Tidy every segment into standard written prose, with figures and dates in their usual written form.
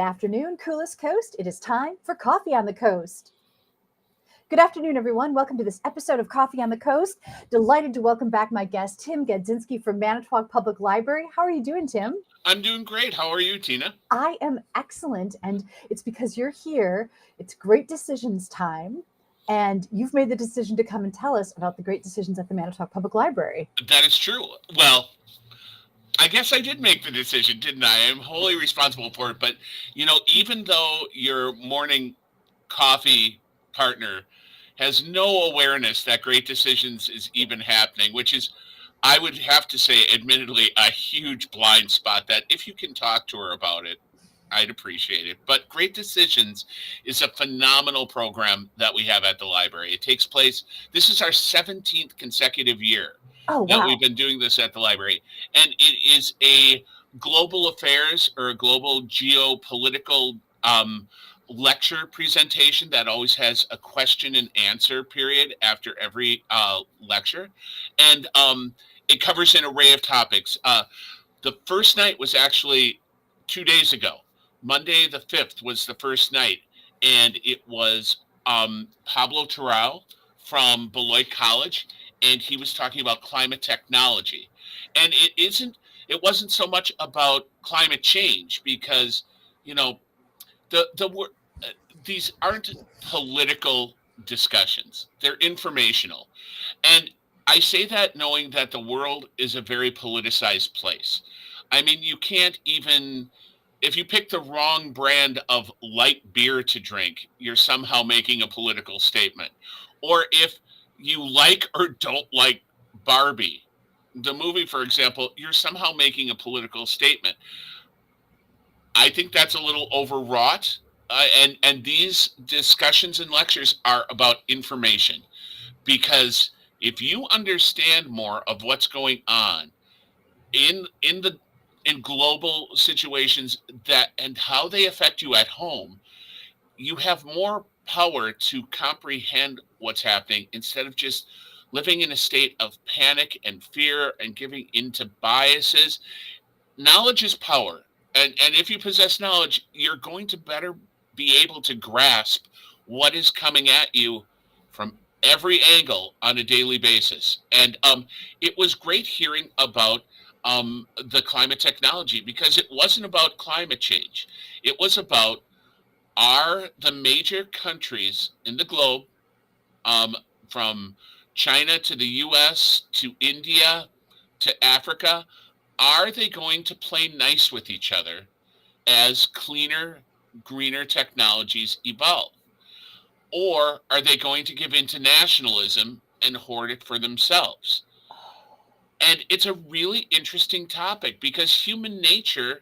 afternoon, coolest coast. It is time for Coffee on the Coast. Good afternoon, everyone. Welcome to this episode of Coffee on the Coast. Delighted to welcome back my guest, Tim Gadzinski from Manitowoc Public Library. How are you doing, Tim? I'm doing great. How are you, Tina? I am excellent, and it's because you're here. It's great decisions time, and you've made the decision to come and tell us about the great decisions at the Manitowoc Public Library. That is true. Well, I guess I did make the decision, didn't I? I'm wholly responsible for it. But, even though your morning coffee partner has no awareness that great decisions is even happening, which is, I would have to say, admittedly, a huge blind spot that if you can talk to her about it, I'd appreciate it. But Great Decisions is a phenomenal program that we have at the library. It takes place, this is our 17th consecutive year Oh, that wow. we've been doing this at the library. And it is a global affairs or a global geopolitical lecture presentation that always has a question and answer period after every lecture. And it covers an array of topics. The first night was actually 2 days ago. Monday the 5th was the first night, and it was Pablo Terrell from Beloit College, and he was talking about climate technology. And it wasn't so much about climate change because, you know, the these aren't political discussions. They're informational. And I say that knowing that the world is a very politicized place. I mean, you can't even, if you pick the wrong brand of light beer to drink, you're somehow making a political statement. Or if you like or don't like Barbie, the movie, for example, you're somehow making a political statement. I think that's a little overwrought. And these discussions and lectures are about information because if you understand more of what's going on in global situations that and how they affect you at home, you have more power to comprehend what's happening instead of just living in a state of panic and fear and giving into biases. Knowledge is power. And if you possess knowledge, you're going to better be able to grasp what is coming at you from every angle on a daily basis. And it was great hearing about the climate technology because it wasn't about climate change. It was about, are the major countries in the globe, um, from China to the US to India to Africa, are they going to play nice with each other as cleaner, greener technologies evolve? Or are they going to give in to nationalism and hoard it for themselves? And it's a really interesting topic because human nature,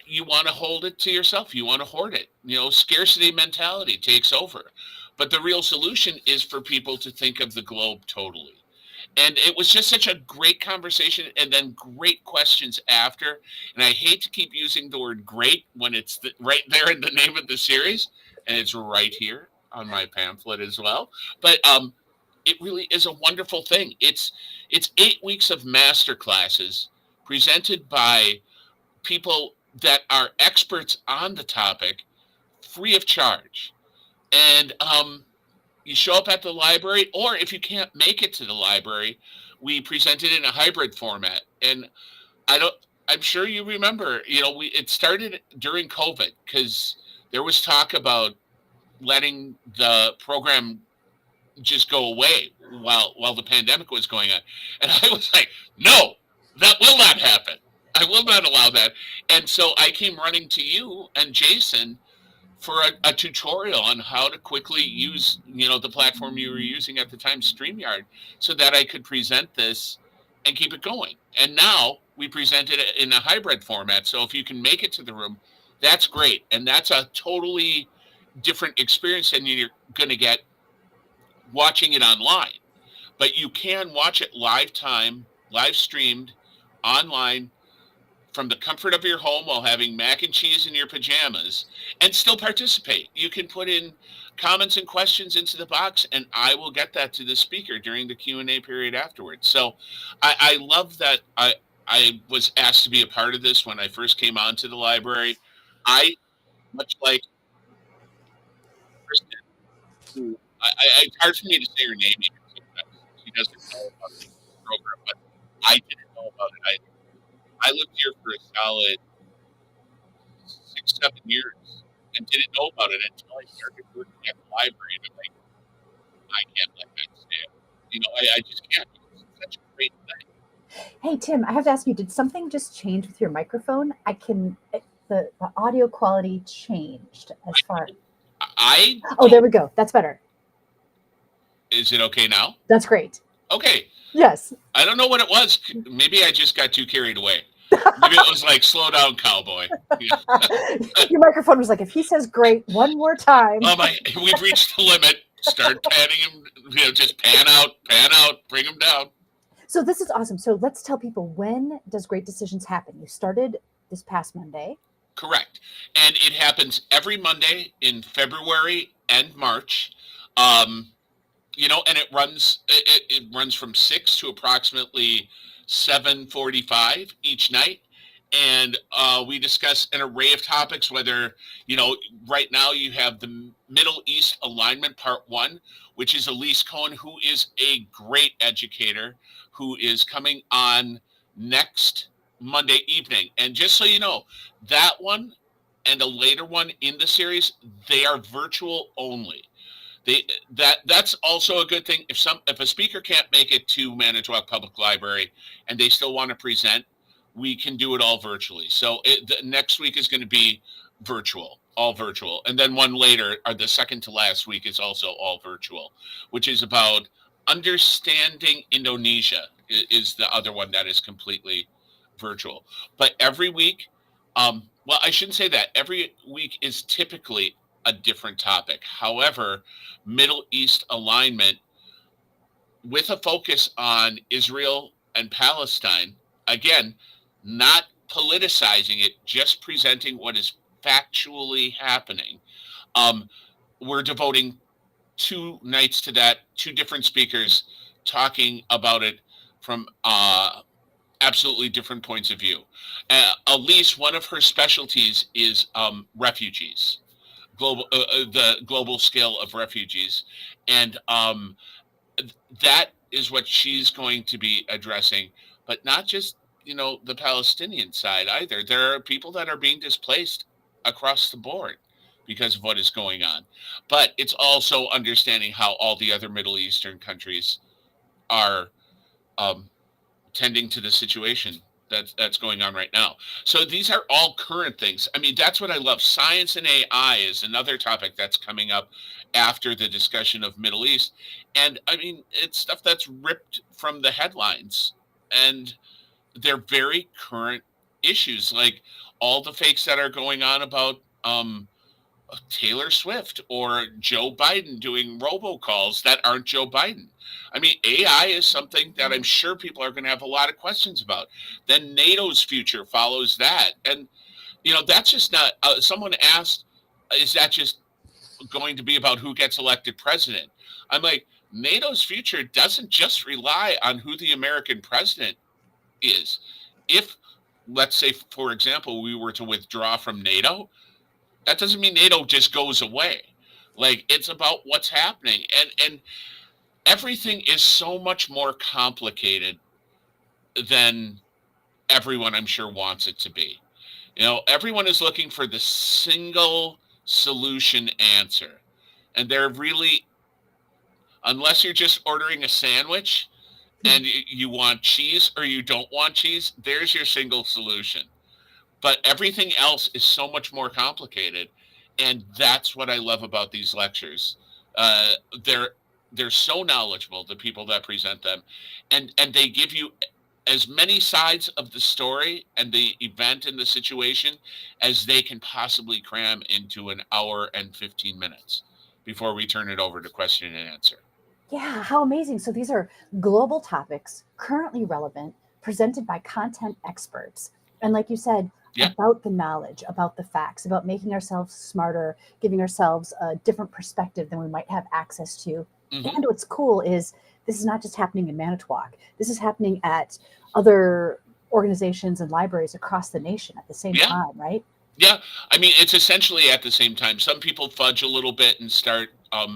you want to hold it to yourself, you want to hoard it. Scarcity mentality takes over. But the real solution is for people to think of the globe totally. And it was just such a great conversation and then great questions after. And I hate to keep using the word great when it's right there in the name of the series, and it's right here on my pamphlet as well. But it really is a wonderful thing. It's 8 weeks of master classes presented by people that are experts on the topic, free of charge. And you show up at the library, or if you can't make it to the library, we present it in a hybrid format. And I don't, I'm sure you remember, it started during COVID because there was talk about letting the program just go away while the pandemic was going on. And I was like, no, that will not happen. I will not allow that. And so I came running to you and Jason for a tutorial on how to quickly use, the platform you were using at the time, StreamYard, so that I could present this and keep it going. And now we present it in a hybrid format. So if you can make it to the room, that's great. And that's a totally different experience than you're going to get watching it online. But you can watch it live streamed online from the comfort of your home while having mac and cheese in your pajamas and still participate. You can put in comments and questions into the box and I will get that to the speaker during the Q&A period afterwards. So I love that I was asked to be a part of this when I first came onto the library. I, much like Kristen, who it's hard for me to say her name even sometimes. She doesn't know about the program, but I didn't know about it either. I lived here for a solid 6, 7 years and didn't know about it until I started working at the library. And I'm like, I can't let that stand. I just can't. It's such a great thing. Hey, Tim, I have to ask you, did something just change with your microphone? The audio quality changed as far. I Oh, there we go. That's better. Is it okay now? That's great. Okay. Yes. I don't know what it was. Maybe I just got too carried away. Maybe it was like, slow down, cowboy. Your microphone was like, if he says great one more time. We've reached the limit. Start panning him, just pan out, bring him down. So this is awesome. So let's tell people, when does Great Decisions happen? You started this past Monday. Correct. And it happens every Monday in February and March. And it runs from 6 to approximately 7:45 each night. And we discuss an array of topics, whether, right now you have the Middle East Alignment Part 1, which is Elise Cohen, who is a great educator, who is coming on next Monday evening. And just so you know, that one and a later one in the series, they are virtual only. That's also a good thing. If a speaker can't make it to Manitowoc Public Library and they still want to present, we can do it all virtually. So the next week is going to be all virtual. And then one later, or the second to last week, is also all virtual, which is about understanding Indonesia is the other one that is completely virtual. But every week, well, I shouldn't say that. Every week is typically a different topic. However, Middle East alignment with a focus on Israel and Palestine, again, not politicizing it, just presenting what is factually happening. We're devoting 2 nights to that, 2 different speakers talking about it from absolutely different points of view. Elise, one of her specialties is refugees, the global scale of refugees, and that is what she's going to be addressing. But not just the Palestinian side either. There are people that are being displaced across the board because of what is going on. But it's also understanding how all the other Middle Eastern countries are tending to the situation that's going on right now. So these are all current things. I mean, that's what I love. Science and AI is another topic that's coming up after the discussion of Middle East. And I mean, it's stuff that's ripped from the headlines, and they're very current issues, like all the fakes that are going on about Taylor Swift or Joe Biden doing robocalls that aren't Joe Biden. I mean, AI is something that I'm sure people are going to have a lot of questions about. Then NATO's future follows that. And, that's just not, someone asked, is that just going to be about who gets elected president? I'm like, NATO's future doesn't just rely on who the American president is. If, let's say, for example, we were to withdraw from NATO, that doesn't mean NATO just goes away. Like, it's about what's happening. And everything is so much more complicated than everyone, I'm sure, wants it to be. Everyone is looking for the single solution answer. And they're really, unless you're just ordering a sandwich and you want cheese or you don't want cheese, there's your single solution. But everything else is so much more complicated. And that's what I love about these lectures. They're so knowledgeable, the people that present them, and they give you as many sides of the story and the event and the situation as they can possibly cram into an hour and 15 minutes before we turn it over to question and answer. Yeah, how amazing. So these are global topics, currently relevant, presented by content experts. And like you said, about the knowledge, about the facts, about making ourselves smarter, giving ourselves a different perspective than we might have access to. Mm-hmm. And what's cool is this is not just happening in Manitowoc. This is happening at other organizations and libraries across the nation at the same time, right? Yeah, I mean, it's essentially at the same time. Some people fudge a little bit and start, a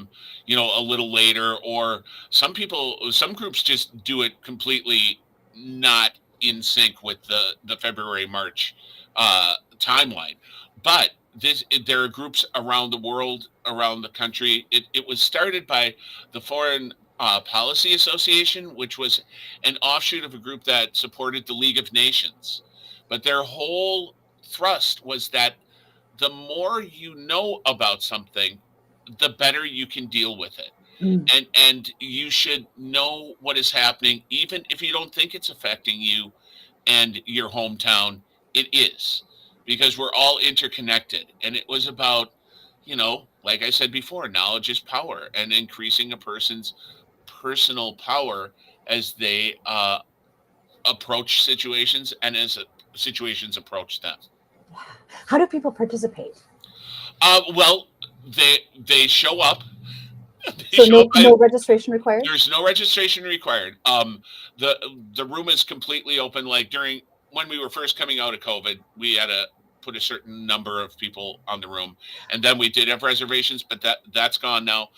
little later, or some groups just do it completely not in sync with the February March timeline. But there are groups around the world, around the country. It was started by the Foreign Policy Association, which was an offshoot of a group that supported the League of Nations. But their whole thrust was that the more you know about something, the better you can deal with it. Mm. And you should know what is happening, even if you don't think it's affecting you and your hometown. It is, because we're all interconnected. And it was about, like I said before, knowledge is power, and increasing a person's personal power as they approach situations, and as situations approach them. How do people participate? Well, they show up. They So show up. no registration required? There's no registration required. The the room is completely open. Like during when we were first coming out of COVID, we had to put a certain number of people on the room, and then we did have reservations, but that's gone now.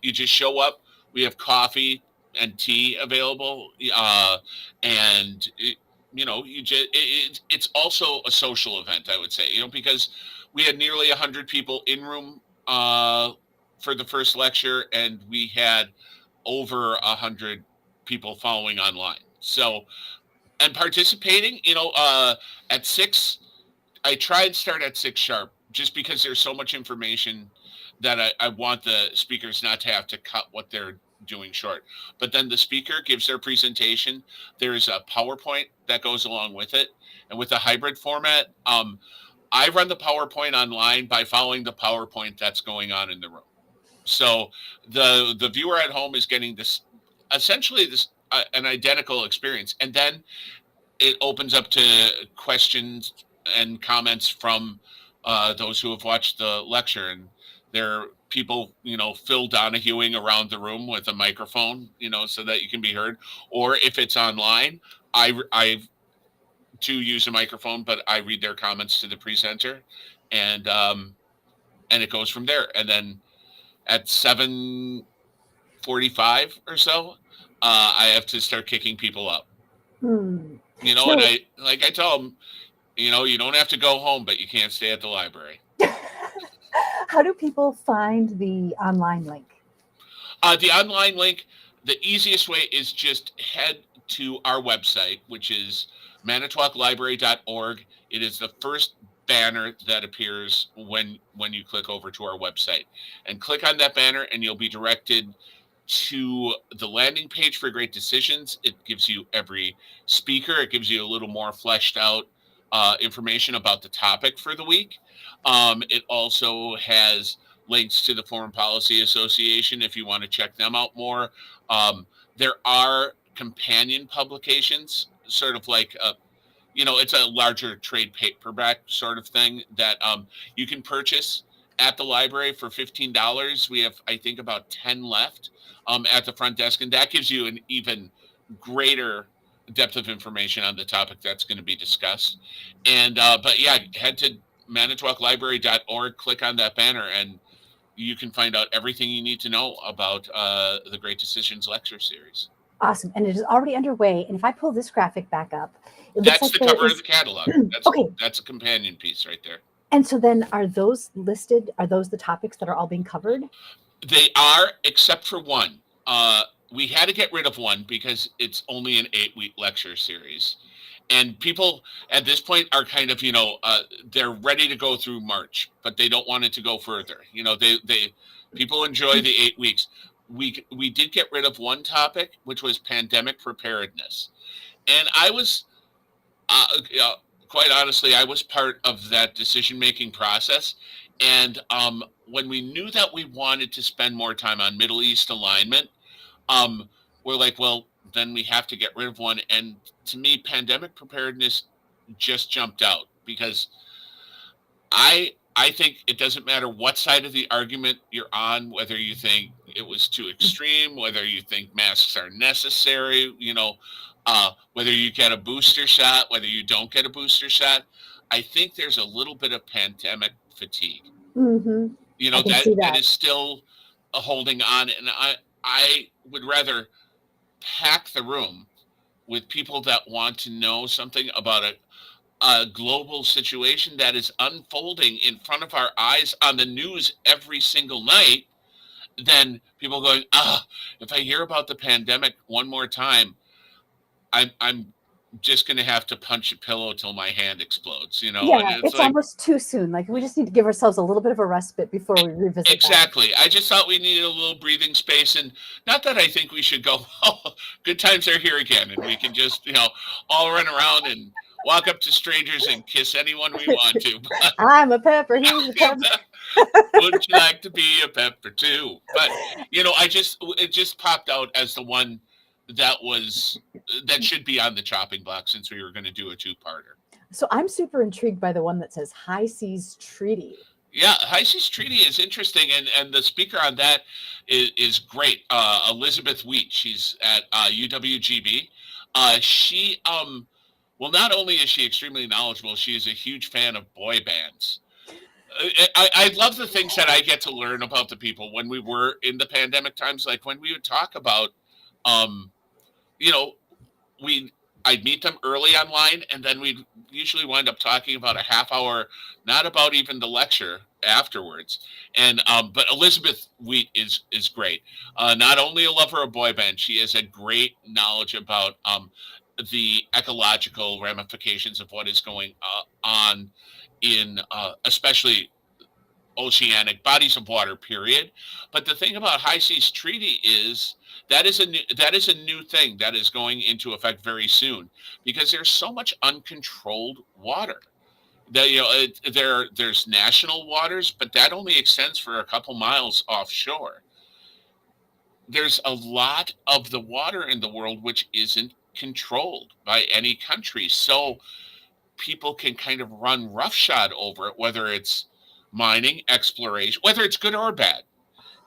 You just show up. We have coffee and tea available, and it's also a social event. I would say, because we had nearly 100 people in room for the first lecture, and we had over 100 people following online. So, and participating, at 6, I try and start at 6 sharp, just because there's so much information that I want the speakers not to have to cut what they're doing short. But then the speaker gives their presentation. There's a PowerPoint that goes along with it. And with the hybrid format, I run the PowerPoint online by following the PowerPoint that's going on in the room. So the viewer at home is getting this, essentially this an identical experience, and then it opens up to questions and comments from those who have watched the lecture. And there are people, Phil Donahueing around the room with a microphone, so that you can be heard. Or if it's online, I to use a microphone, but I read their comments to the presenter, and it goes from there. And then at 7:45 or so, I have to start kicking people up. Hmm. And So, I tell them, you don't have to go home, but you can't stay at the library. how do people find the online link? The online link, the easiest way is just head to our website, which is manitowoclibrary.org. It is the first banner that appears when you click over to our website, and click on that banner, and you'll be directed to the landing page for Great Decisions. It gives you every speaker. It gives you a little more fleshed out information about the topic for the week. It also has links to the Foreign Policy Association if you want to check them out more. There are companion publications, sort of like it's a larger trade paperback sort of thing that you can purchase at the library for $15. We have, I think, about 10 left at the front desk, and that gives you an even greater depth of information on the topic that's going to be discussed. And but yeah, head to manitowoclibrary.org, click on that banner, and you can find out everything you need to know about the Great Decisions lecture series. Awesome. And it is already underway. And if I pull this graphic back up, it looks That's like the there cover of is. the catalog. Okay. That's a companion piece right there. And so then are those listed? Are those the topics that are all being covered? They are, except for one. We had to get rid of one because it's only an 8-week lecture series, and people at this point are kind of, they're ready to go through March, but they don't want it to go further. They people enjoy the 8 weeks. We did get rid of one topic, which was pandemic preparedness, and I was quite honestly, I was part of that decision making process. And when we knew that we wanted to spend more time on Middle East alignment, um, we're like, well, then we have to get rid of one. And to me, pandemic preparedness just jumped out, because I think it doesn't matter what side of the argument you're on, whether you think it was too extreme, whether you think masks are necessary, whether you get a booster shot, whether you don't get a booster shot. I think there's a little bit of pandemic fatigue. Hmm. I can That see that that. is still holding on, and I would rather pack the room with people that want to know something about a global situation that is unfolding in front of our eyes on the news every single night than people going, if I hear about the pandemic one more time, I'm just going to have to punch a pillow till my hand explodes, and Yeah, it's it's like, almost too soon. Like we just need to give ourselves a little bit of a respite before we revisit that. exactly. I just thought we needed a little breathing space, and not that I think we should go, oh, good times are here again, and we can just, all run around and walk up to strangers and kiss anyone we want to. I'm a pepper, he's a pepper. Would you like to be a pepper too? But it just popped out as the one that should be on the chopping block since we were going to do a two-parter. So I'm super intrigued by the one that says High Seas Treaty. Yeah, High Seas Treaty is interesting, and the speaker on that is great. Elizabeth Wheat, she's at UWGB. She well, not only is she extremely knowledgeable, she is a huge fan of boy bands. I love the things that I get to learn about the people when we were in the pandemic times, like when we would talk about, um, you know, we I'd meet them early online, and then we'd usually wind up talking about a half hour, not about even the lecture afterwards. And but Elizabeth Wheat is great. Not only a lover of boy band, she has a great knowledge about the ecological ramifications of what is going on in especially oceanic bodies of water, period. But the thing about High Seas Treaty is that is a new thing that is going into effect very soon, because there's so much uncontrolled water that there's national waters, but that only extends for a couple miles offshore. There's a lot of the water in the world which isn't controlled by any country, so people can kind of run roughshod over it, whether it's mining, exploration, whether it's good or bad.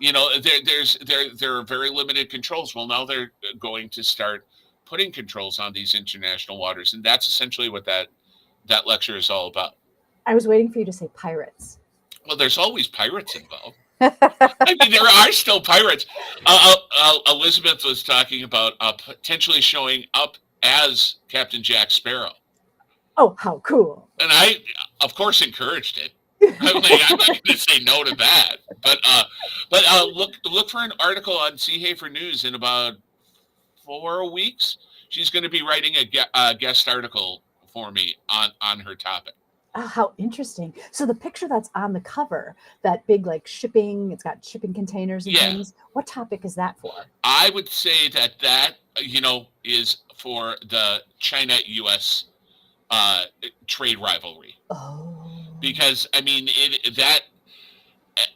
There are very limited controls. Well, now they're going to start putting controls on these international waters, and that's essentially what that lecture is all about. I was waiting for you to say pirates. Well, there's always pirates involved. I mean, there are still pirates. Elizabeth was talking about potentially showing up as Captain Jack Sparrow. Oh, how cool. And I, of course, encouraged it. I'm not going to say no to that. But look for an article on Sea Hafer News in about 4 weeks. She's going to be writing a guest article for me on her topic. Oh, how interesting. So the picture that's on the cover, that big like shipping, it's got shipping containers and things. What topic is that for? I would say that is for the China-U.S. Trade rivalry. Oh. Because I mean that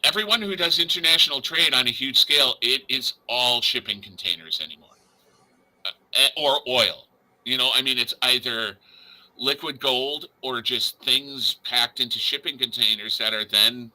everyone who does international trade on a huge scale, it is all shipping containers anymore, or oil. I mean, it's either liquid gold or just things packed into shipping containers that are then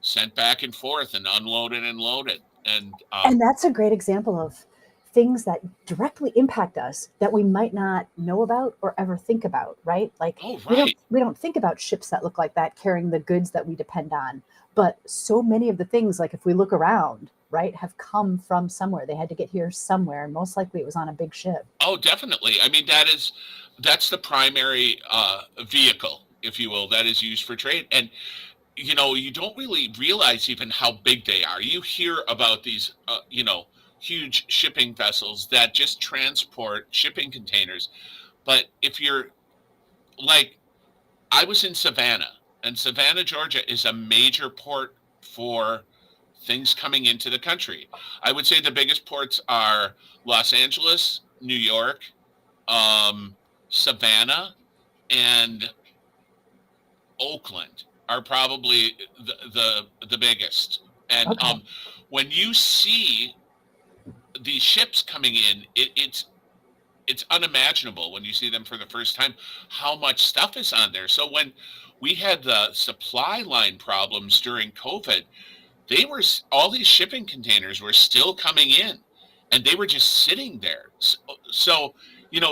sent back and forth and unloaded and loaded. And that's a great example of things that directly impact us that we might not know about or ever think about, right? Like we don't think about ships that look like that carrying the goods that we depend on. But so many of the things, like if we look around, right, have come from somewhere. They had to get here somewhere, and most likely it was on a big ship. Oh, definitely. I mean, that's the primary vehicle, if you will, that is used for trade. And you don't really realize even how big they are. You hear about these, huge shipping vessels that just transport shipping containers. But if you're like, I was in Savannah, and Savannah, Georgia is a major port for things coming into the country. I would say the biggest ports are Los Angeles, New York, Savannah, and Oakland are probably the biggest. And Okay. When you see these ships coming in, it's unimaginable when you see them for the first time how much stuff is on there. So when we had the supply line problems during COVID, all these shipping containers were still coming in, and they were just sitting there. So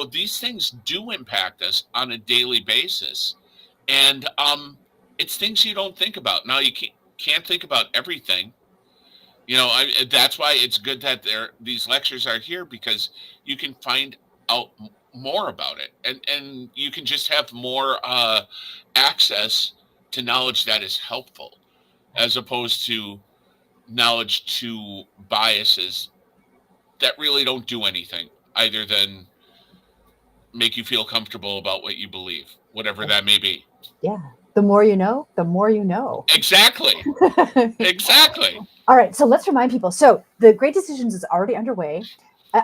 these things do impact us on a daily basis. And it's things you don't think about. Now, you can't think about everything. That's why it's good that these lectures are here, because you can find out more about it, and you can just have more access to knowledge that is helpful, as opposed to knowledge to biases that really don't do anything either than make you feel comfortable about what you believe, whatever that may be. Yeah. The more you know, the more you know. Exactly. Exactly. All right, so let's remind people. So the Great Decisions is already underway.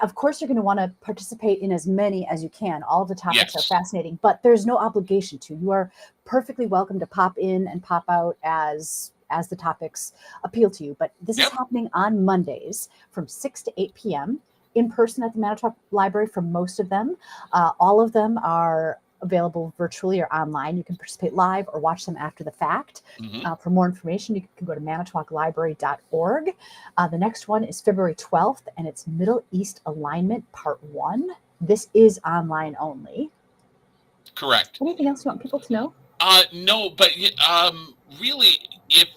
Of course, you're going to want to participate in as many as you can. All of the topics are Yes. fascinating, but there's no obligation to. You are perfectly welcome to pop in and pop out as the topics appeal to you. But this is Yep. happening on Mondays from 6 to 8 p.m. in person at the Manitowoc Library for most of them. All of them are available virtually or online. You can participate live or watch them after the fact. Hmm. For more information, you can go to manitowoclibrary.org. The next one is February 12th, and it's Middle East Alignment Part 1. This is online only. Correct. Anything else you want people to know? No, but really, if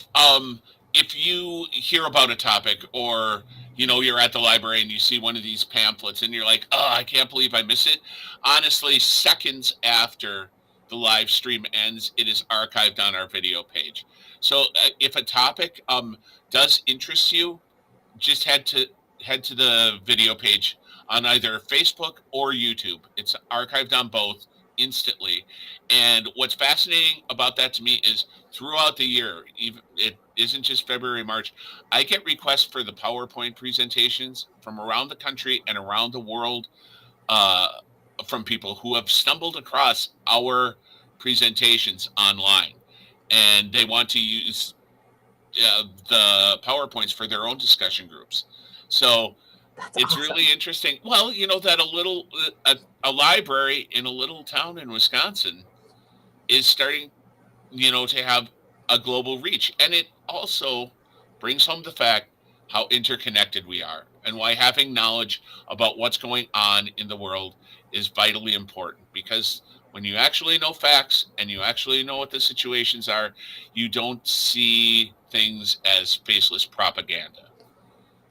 if you hear about a topic, or you're at the library and you see one of these pamphlets and you're like, oh, I can't believe I missed it. Honestly, seconds after the live stream ends, it is archived on our video page. So if a topic does interest you, just head to the video page on either Facebook or YouTube. It's archived on both instantly. And what's fascinating about that to me is throughout the year, even it isn't just February, March, I get requests for the PowerPoint presentations from around the country and around the world, uh, from people who have stumbled across our presentations online, and they want to use the PowerPoints for their own discussion groups. So That's it's awesome. really interesting. Well, that a library in a little town in Wisconsin is starting, to have a global reach, and it also brings home the fact how interconnected we are, and why having knowledge about what's going on in the world is vitally important. Because when you actually know facts and you actually know what the situations are, you don't see things as faceless propaganda.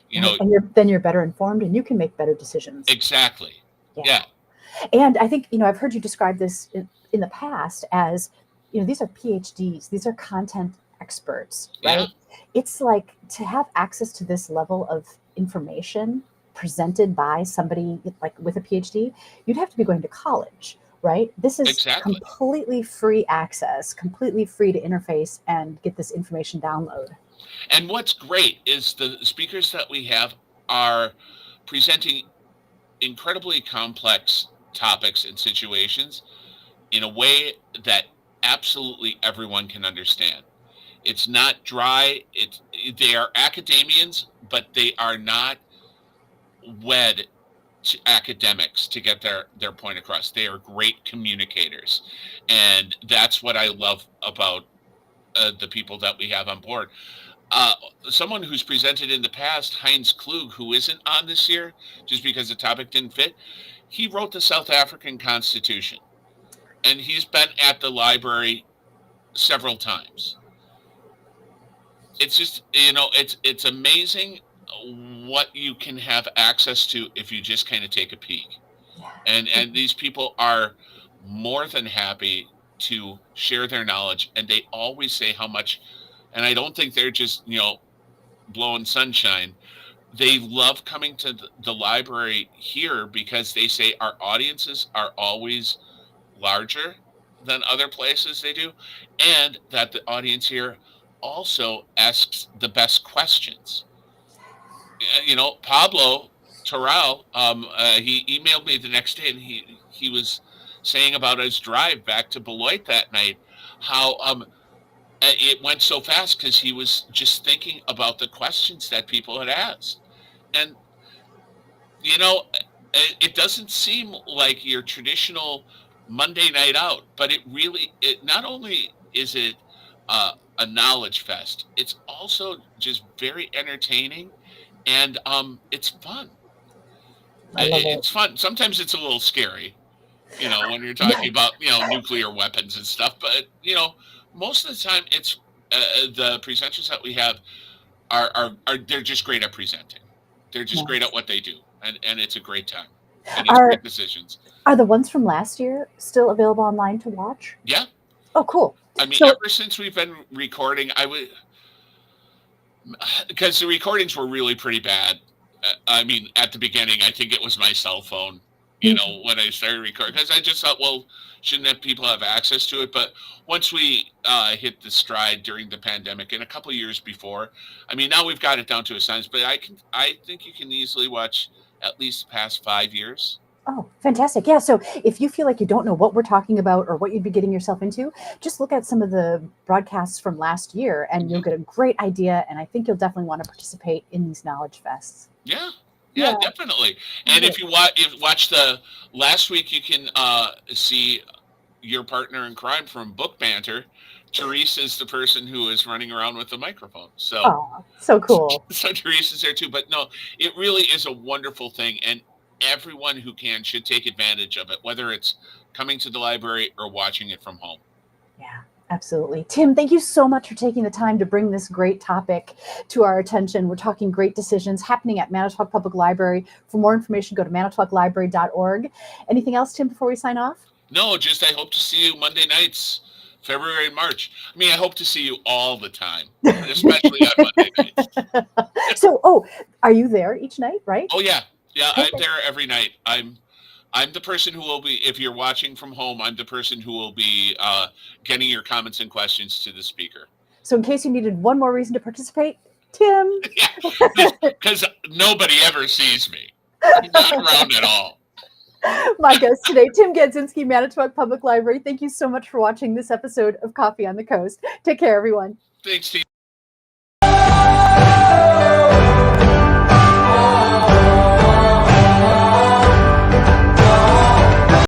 You Right. know, And then you're better informed and you can make better decisions. exactly. Yeah. Yeah, And I think, I've heard you describe this in the past as, these are PhDs, these are content experts, yeah, right? It's like to have access to this level of information presented by somebody like with a PhD, you'd have to be going to college, right? This is exactly. completely free access, completely free to interface and get this information download. And what's great is the speakers that we have are presenting incredibly complex topics and situations in a way that absolutely everyone can understand. It's not dry. They are academians, but they are not wed to academics to get their point across. They are great communicators, and that's what I love about the people that we have on board. Uh, Someone who's presented in the past, Heinz Klug, who isn't on this year just because the topic didn't fit, he wrote the South African Constitution, and he's been at the library several times. It's just, it's amazing what you can have access to if you just kind of take a peek. Yeah. And these people are more than happy to share their knowledge, and they always say how much. And I don't think they're just blowing sunshine. They love coming to the library here because they say our audiences are always larger than other places they do, and that the audience here also asks the best questions. Pablo Terrell, he emailed me the next day, and he was saying about his drive back to Beloit that night, how it went so fast because he was just thinking about the questions that people had asked. And you know, it doesn't seem like your traditional Monday night out, but it not only is it a knowledge fest, it's also just very entertaining, and it's fun. I love it. It's fun. Sometimes it's a little scary, when you're talking about, nuclear weapons and stuff. But, most of the time it's the presenters that we have are they're just great at presenting. They're just great at what they do. And it's a great time. And it's great decisions. Are the ones from last year still available online to watch? Yeah. Oh, cool. I mean, ever since we've been recording, because the recordings were really pretty bad. I mean, at the beginning, I think it was my cell phone, when I started recording, because I just thought, well, shouldn't people have access to it? But once we hit the stride during the pandemic and a couple of years before, I mean, now we've got it down to a science, but I think you can easily watch at least the past 5 years. Oh, fantastic. Yeah. So if you feel like you don't know what we're talking about or what you'd be getting yourself into, just look at some of the broadcasts from last year and you'll get a great idea. And I think you'll definitely want to participate in these knowledge fests. Yeah, definitely. And if you watch the last week, you can see your partner in crime from Book Banter. Therese is the person who is running around with the microphone. So, so cool. So Therese is there too. But no, it really is a wonderful thing. And everyone who can should take advantage of it, whether it's coming to the library or watching it from home. Yeah, absolutely. Tim, thank you so much for taking the time to bring this great topic to our attention. We're talking great decisions happening at Manitowoc Public Library. For more information, go to manitowoclibrary.org. Anything else, Tim, before we sign off? No, just I hope to see you Monday nights, February and March. I mean, I hope to see you all the time, especially on Monday nights. So, are you there each night, right? Oh, yeah. Yeah, I'm there every night. I'm the person who will be, if you're watching from home, I'm the person who will be getting your comments and questions to the speaker. So in case you needed one more reason to participate, Tim. Yeah, because nobody ever sees me. I'm not around at all. My guest today, Tim Gadzinski, Manitowoc Public Library. Thank you so much for watching this episode of Coffee on the Coast. Take care, everyone. Thanks, Tina.